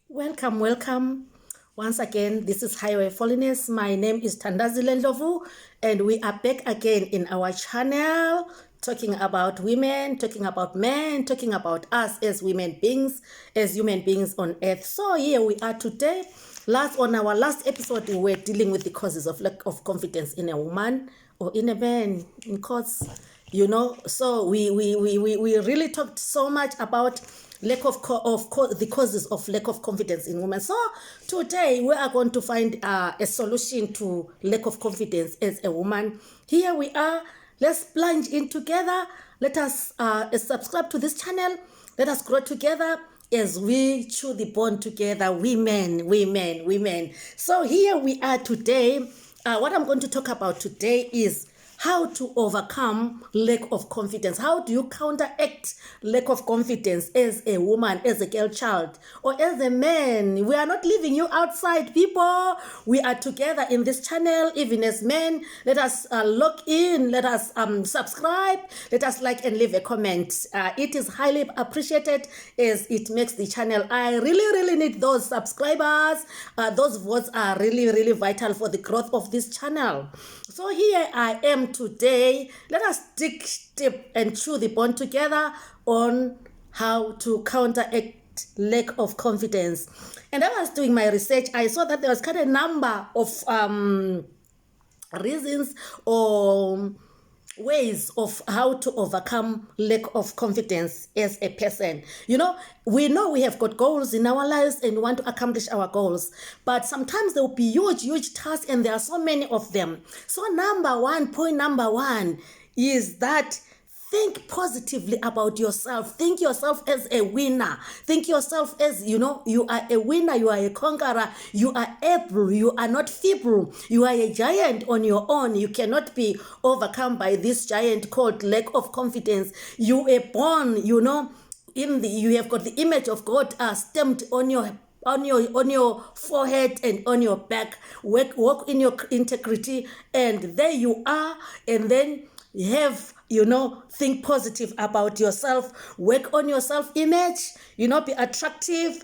Welcome. Once again, this is Highway of Holiness. My name is Tandazi Lendlovu, and we are back again in our channel, talking about women, talking about men, talking about us as human beings on earth. So here we are today. On our last episode, we were dealing with the causes of lack of confidence in a woman or in a man, in quotes. So we really talked so much about the causes of lack of confidence in women. So today we are going to find a solution to lack of confidence as a woman. Here we are. Let's plunge in together. Let us subscribe to this channel. Let us grow together as we chew the bone together. Women. So here we are today. What I'm going to talk about today is how to overcome lack of confidence. How do you counteract lack of confidence as a woman, as a girl child, or as a man? We are not leaving you outside, people. We are together in this channel, even as men. Let us log in. Let us subscribe. Let us like and leave a comment. It is highly appreciated as it makes the channel. I really need those subscribers. Those votes are really vital for the growth of this channel. So here I am today. Let us dig deep and chew the bone together on how to counteract lack of confidence. And I was doing my research. I saw that there was kind of a number of reasons or ways of how to overcome lack of confidence as a person. We know we have got goals in our lives and we want to accomplish our goals, but sometimes there will be huge tasks and there are so many of them. So point number one is that think positively about yourself. Think yourself as a winner. Think yourself as, you are a winner, you are a conqueror, you are able, you are not feeble, you are a giant on your own. You cannot be overcome by this giant called lack of confidence. You were born, you have got the image of God stamped on your forehead and on your back. Walk in your integrity, and there you are. And then think positive about yourself. Work on your self-image. Be attractive.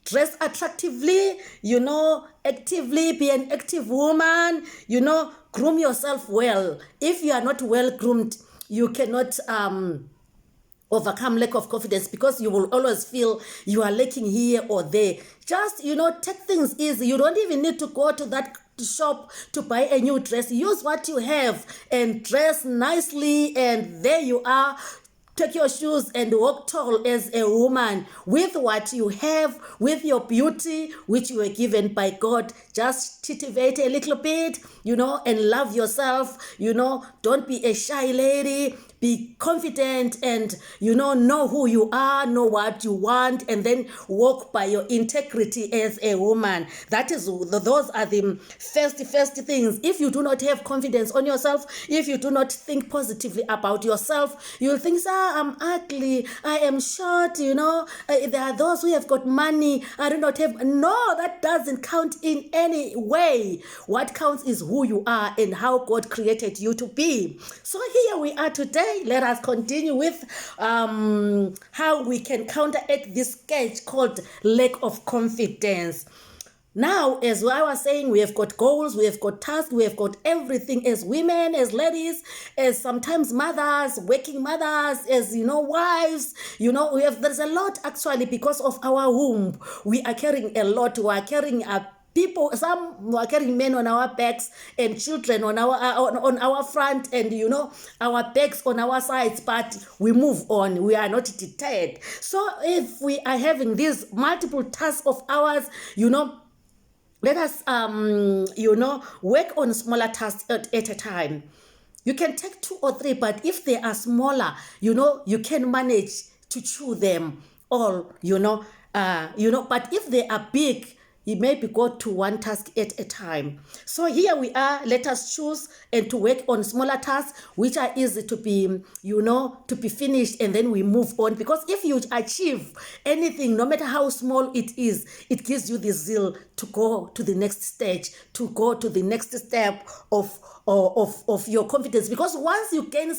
Dress attractively. Actively be an active woman. Groom yourself well. If you are not well groomed, you cannot overcome lack of confidence, because you will always feel you are lacking here or there. Just, take things easy. You don't even need to go to that shop to buy a new dress. Use what you have and dress nicely, and there you are. Take your shoes and walk tall as a woman with what you have, with your beauty, which you were given by God. Just cultivate a little bit, and love yourself. Don't be a shy lady. Be confident and, know who you are, know what you want, and then walk by your integrity as a woman. Those are the first things. If you do not have confidence on yourself, if you do not think positively about yourself, you'll think, I'm ugly, I am short, there are those who have got money, I do not have. No, that doesn't count in any way. What counts is who you are and how God created you to be. So here we are today. Let us continue with how we can counteract this scourge called lack of confidence. Now, as I was saying, we have got goals, we have got tasks, we have got everything as women, as ladies, as sometimes mothers, working mothers, as, wives. There's a lot actually because of our womb. We are carrying a lot. We are carrying people. Some are carrying men on our backs and children on our front, and our backs on our sides, but we move on. We are not deterred. So if we are having these multiple tasks of ours, let us work on smaller tasks at a time. You can take 2 or 3, but if they are smaller, you can manage to chew them all. But if they are big, you maybe go to one task at a time. So here we are. Let us choose and to work on smaller tasks, which are easy to be, to be finished, and then we move on. Because if you achieve anything, no matter how small it is, it gives you the zeal to go to the next stage, to go to the next step of of your confidence. Because once you gain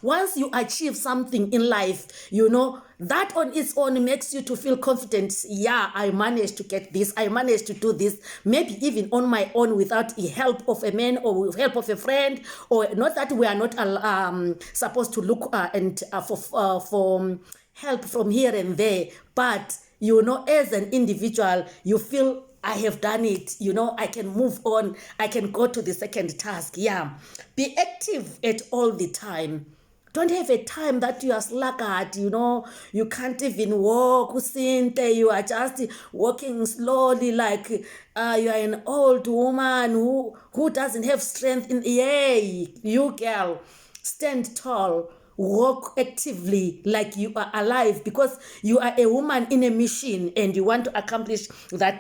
once you achieve something in life, you know, that on its own makes you to feel confident. Yeah, I managed to get this, I managed to do this, maybe even on my own without the help of a man or with help of a friend. Or not that we are not supposed to look for help from here and there, but you know, as an individual, you feel, I have done it, you know, I can move on, I can go to the second task. Yeah, be active at all the time. Don't have a time that you are sluggard, you know, you can't even walk, usinte, you are just walking slowly like you are an old woman who doesn't have strength in. Yay, you girl, stand tall, walk actively like you are alive, because you are a woman in a mission and you want to accomplish that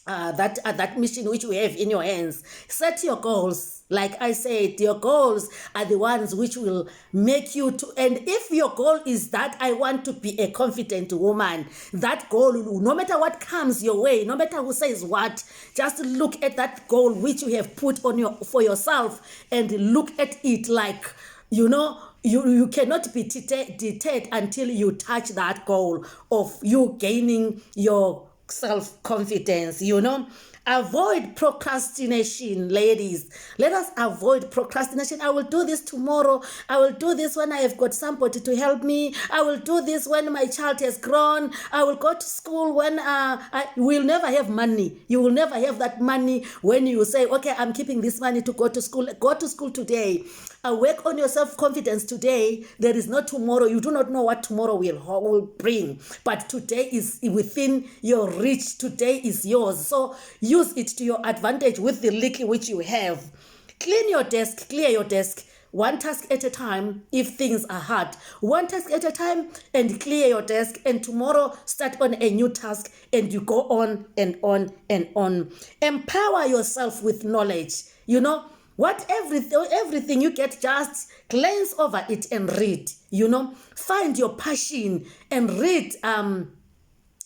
that mission which you have in your hands. Set your goals. Like I said, your goals are the ones which will make you to, and if your goal is that I want to be a confident woman, that goal, no matter what comes your way, no matter who says what, just look at that goal which you have put on for yourself and look at it like, you know, you cannot be deterred until you touch that goal of you gaining your self-confidence, you know. Avoid procrastination, ladies. Let us avoid procrastination. I will do this tomorrow. I will do this when I have got somebody to help me. I will do this when my child has grown. I will go to school when I will never have money. You will never have that money when you say, okay, I'm keeping this money to go to school. Go to school today. Work on your self-confidence today. There is no tomorrow. You do not know what tomorrow will bring. But today is within your reach. Today is yours. So use it to your advantage with the little which you have. Clean your desk. Clear your desk. One task at a time if things are hard. One task at a time and clear your desk. And tomorrow start on a new task and you go on and on and on. Empower yourself with knowledge. You know, everything you get, just glance over it and read. You know, find your passion and read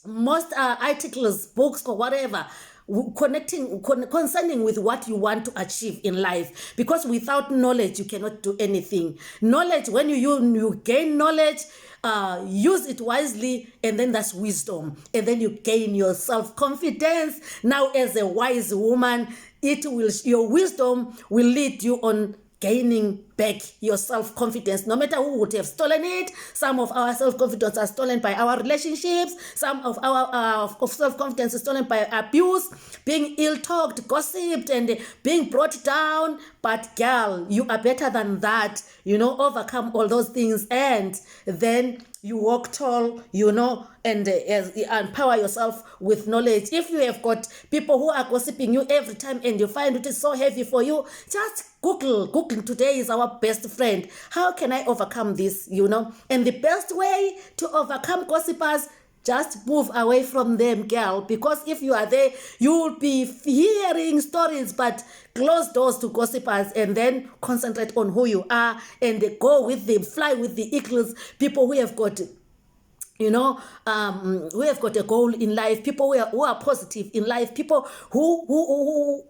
most articles, books, or whatever concerning with what you want to achieve in life, because without knowledge you cannot do anything. Knowledge, when you gain knowledge, use it wisely, and then that's wisdom, and then you gain your self-confidence. Now, as a wise woman, your wisdom will lead you on gaining back your self-confidence, no matter who would have stolen it. Some of our self-confidence are stolen by our relationships. Some of our self-confidence is stolen by abuse, being ill-talked, gossiped, and being brought down. But girl, you are better than that. You know, overcome all those things, and then you walk tall, you know, and empower yourself with knowledge. If you have got people who are gossiping you every time and you find it is so heavy for you, just Google. Today is our best friend. How can I overcome this, you know? And the best way to overcome gossipers, just move away from them, girl, because if you are there, you will be hearing stories, but close doors to gossipers and then concentrate on who you are and go with them, fly with the eagles, people who have got, you know, who have got a goal in life, people who are positive in life, people who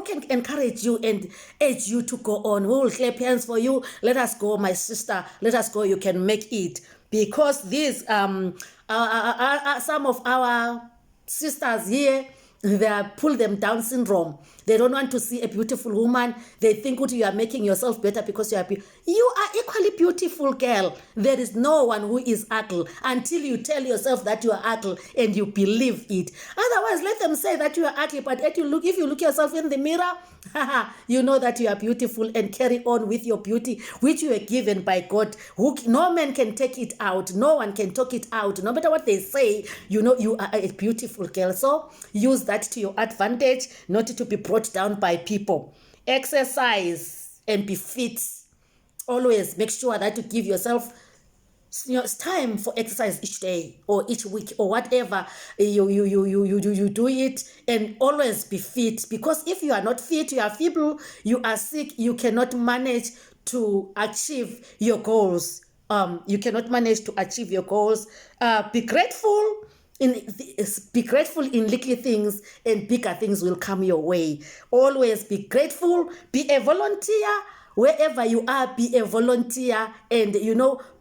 can encourage you and urge you to go on, who will clap hands for you. Let us go, my sister, let us go, you can make it. Because these some of our sisters here, they are pull them down syndrome. They don't want to see a beautiful woman. They think you are making yourself better because you are you are equally beautiful, girl. There is no one who is ugly until you tell yourself that you are ugly and you believe it. Otherwise, let them say that you are ugly, but if you look yourself in the mirror, you know that you are beautiful, and carry on with your beauty, which you are given by God. No man can take it out. No one can talk it out. No matter what they say, you know you are a beautiful girl. So use that to your advantage, not to be brought down by people. Exercise and be fit. Always make sure that you give yourself time for exercise each day or each week or whatever you do it, and always be fit, because if you are not fit, you are feeble, you are sick, you cannot manage to achieve your goals. You cannot manage to achieve your goals. Be grateful Be grateful in little things, and bigger things will come your way. Always be grateful. Be a volunteer. Wherever you are, be a volunteer. And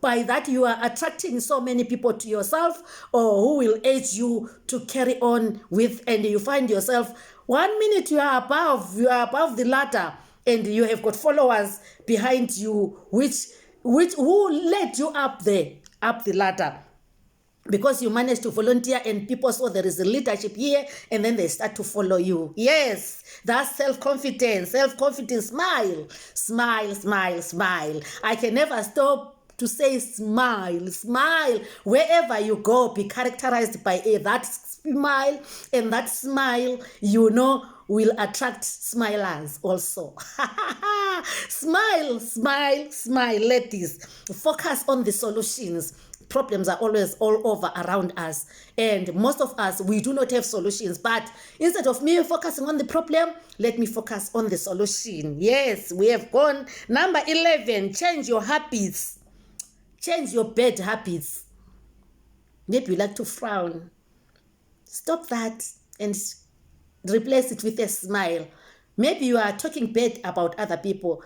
by that you are attracting so many people to yourself, or who will aid you to carry on with. And you find yourself 1 minute you are above the ladder, and you have got followers behind you, who led you up the ladder, because you managed to volunteer, and people saw there is a leadership here, and then they start to follow you. Yes, that's self-confidence. Smile, smile, smile, smile. I can never stop to say smile, smile. Wherever you go, be characterized by that smile, and that smile, will attract smilers also. Smile, smile, smile, ladies. Focus on the solutions. Problems are always all over around us, and most of us, we do not have solutions. But instead of me focusing on the problem, let me focus on the solution. Yes, we have gone. Number 11, change your habits. Change your bad habits. Maybe you like to frown. Stop that and replace it with a smile. Maybe you are talking bad about other people.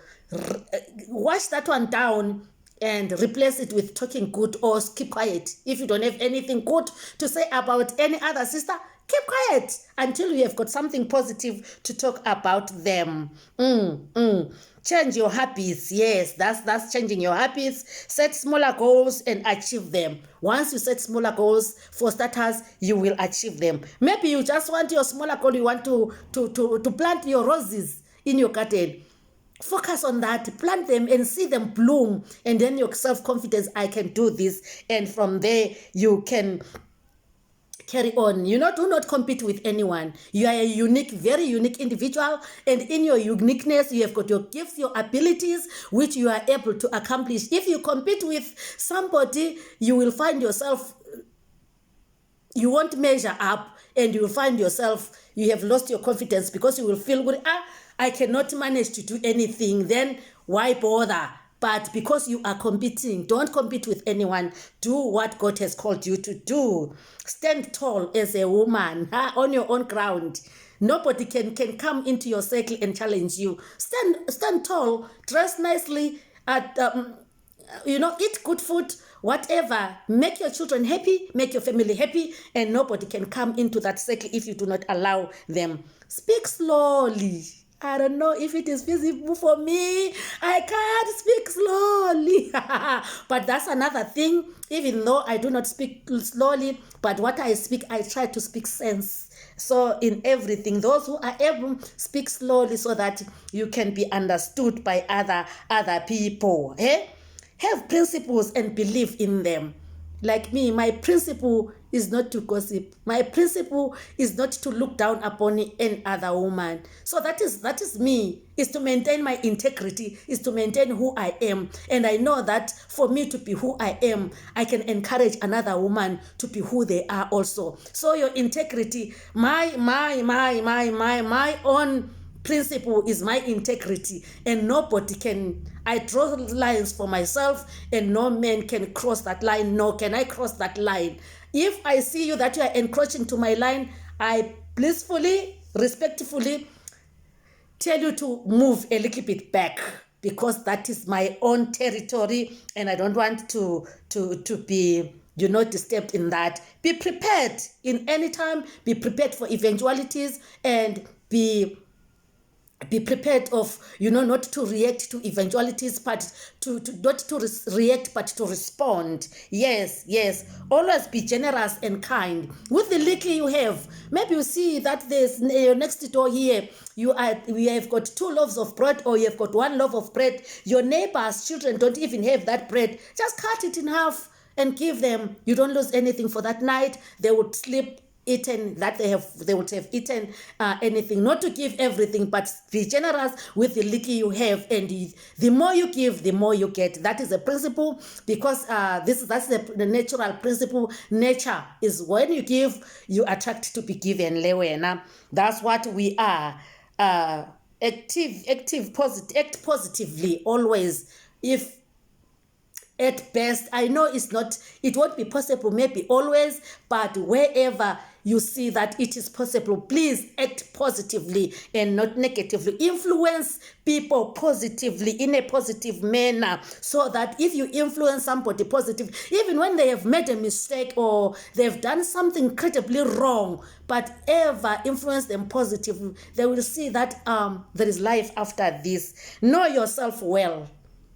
Wash that one down and replace it with talking good, or keep quiet. If you don't have anything good to say about any other sister, keep quiet until you have got something positive to talk about them. Change your habits. Yes, that's changing your habits. Set smaller goals and achieve them. Once you set smaller goals, for starters, you will achieve them. Maybe you just want your smaller goal, you want to plant your roses in your garden. Focus on that, plant them and see them bloom, and then your self-confidence, I can do this, and from there you can carry on. Do not compete with anyone. You are a unique, very unique individual, and in your uniqueness, you have got your gifts, your abilities, which you are able to accomplish. If you compete with somebody, you will find yourself, you won't measure up, and you will find yourself, you have lost your confidence, because you will feel good. I cannot manage to do anything. Then why bother? But because you are competing, don't compete with anyone. Do what God has called you to do. Stand tall as a woman on your own ground. Nobody can come into your circle and challenge you. Stand tall, dress nicely, eat good food, whatever. Make your children happy, make your family happy, and nobody can come into that circle if you do not allow them. Speak slowly. I don't know if it is visible for me. I can't speak slowly. But that's another thing. Even though I do not speak slowly, but what I speak, I try to speak sense. So in everything, those who are able, speak slowly so that you can be understood by other people. Have principles and believe in them. Like me, my principle is not to gossip. My principle is not to look down upon any other woman. So that is me, is to maintain my integrity, is to maintain who I am. And I know that for me to be who I am, I can encourage another woman to be who they are also. So your integrity, my own principle is my integrity, and nobody can. I draw lines for myself, and no man can cross that line, nor can I cross that line. If I see you that you are encroaching to my line, I blissfully, respectfully tell you to move a little bit back, because that is my own territory, and I don't want to be disturbed in that. Be prepared in any time. Be prepared for eventualities, and be prepared of, not to react to eventualities, but to not to react, but to respond. Yes. Always be generous and kind with the little you have. Maybe you see that there's next door here, we have got 2 loaves of bread, or you have got 1 loaf of bread. Your neighbor's children don't even have that bread. Just cut it in half and give them. You don't lose anything for that night. They would sleep eaten that they would have eaten anything. Not to give everything, but be generous with the little you have, and the more you give, the more you get. That is a principle, because that's the natural principle. Nature is when you give, you attract to be given. Lewena, that's what we are. Act positively always. If at best. I know it won't be possible maybe always, but wherever you see that it is possible, please act positively and not negatively. Influence people positively in a positive manner, so that if you influence somebody positive, even when they have made a mistake or they've done something incredibly wrong, but ever influence them positively, they will see that there is life after this. Know yourself well.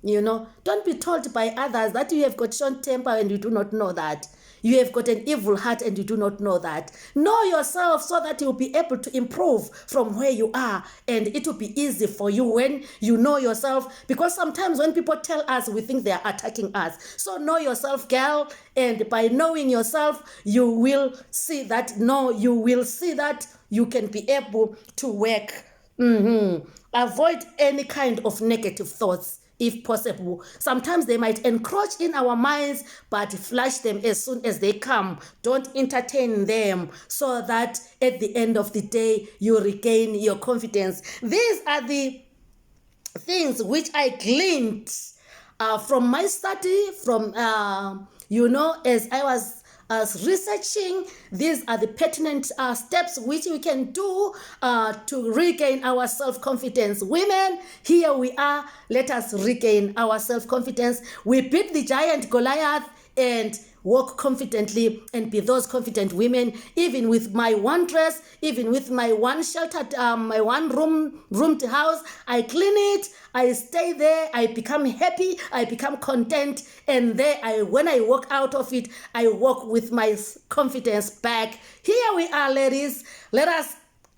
Don't be told by others that you have got short temper and you do not know that. You have got an evil heart and you do not know that. Know yourself so that you'll be able to improve from where you are, and it will be easy for you when you know yourself, because sometimes when people tell us, we think they are attacking us. So know yourself, girl, and by knowing yourself, you will see that you can be able to work. Avoid any kind of negative thoughts if possible. Sometimes they might encroach in our minds, but flush them as soon as they come. Don't entertain them, so that at the end of the day, you regain your confidence. These are the things which I gleaned from my study, from, as I was researching. These are the pertinent steps which we can do to regain our self-confidence. Women, here we are. Let us regain our self-confidence. We beat the giant Goliath and walk confidently and be those confident women. Even with my one dress, even with my one sheltered, my one roomed house, I clean it, I stay there, I become happy, I become content, and there when I walk out of it, I walk with my confidence back. Here we are, ladies. Let us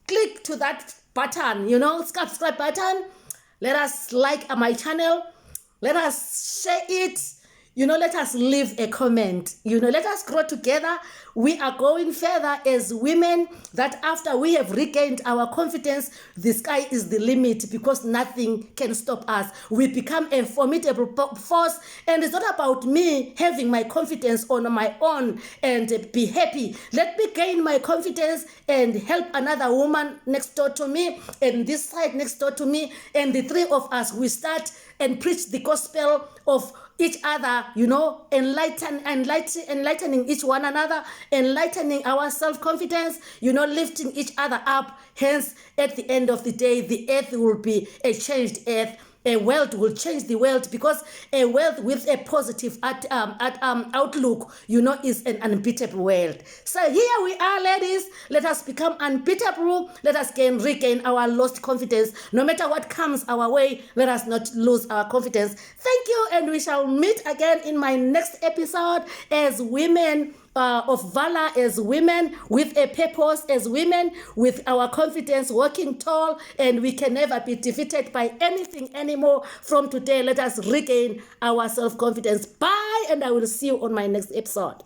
click to that button, subscribe button. Let us like my channel. Let us share it. Let us leave a comment. Let us grow together. We are going further as women, that after we have regained our confidence, the sky is the limit, because nothing can stop us. We become a formidable force, and it's not about me having my confidence on my own and be happy. Let me gain my confidence and help another woman next door to me and this side next door to me, and the three of us, we start and preach the gospel of each other, enlightening each one another, enlightening our self-confidence, lifting each other up. Hence, at the end of the day, the earth will be a changed earth. A world will change the world, because a world with a positive outlook, is an unbeatable world. So here we are, ladies. Let us become unbeatable. Let us regain our lost confidence. No matter what comes our way, let us not lose our confidence. Thank you, and we shall meet again in my next episode as women of valor, as women with a purpose, as women with our confidence walking tall, and we can never be defeated by anything anymore. From today, let us regain our self-confidence. Bye, and I will see you on my next episode.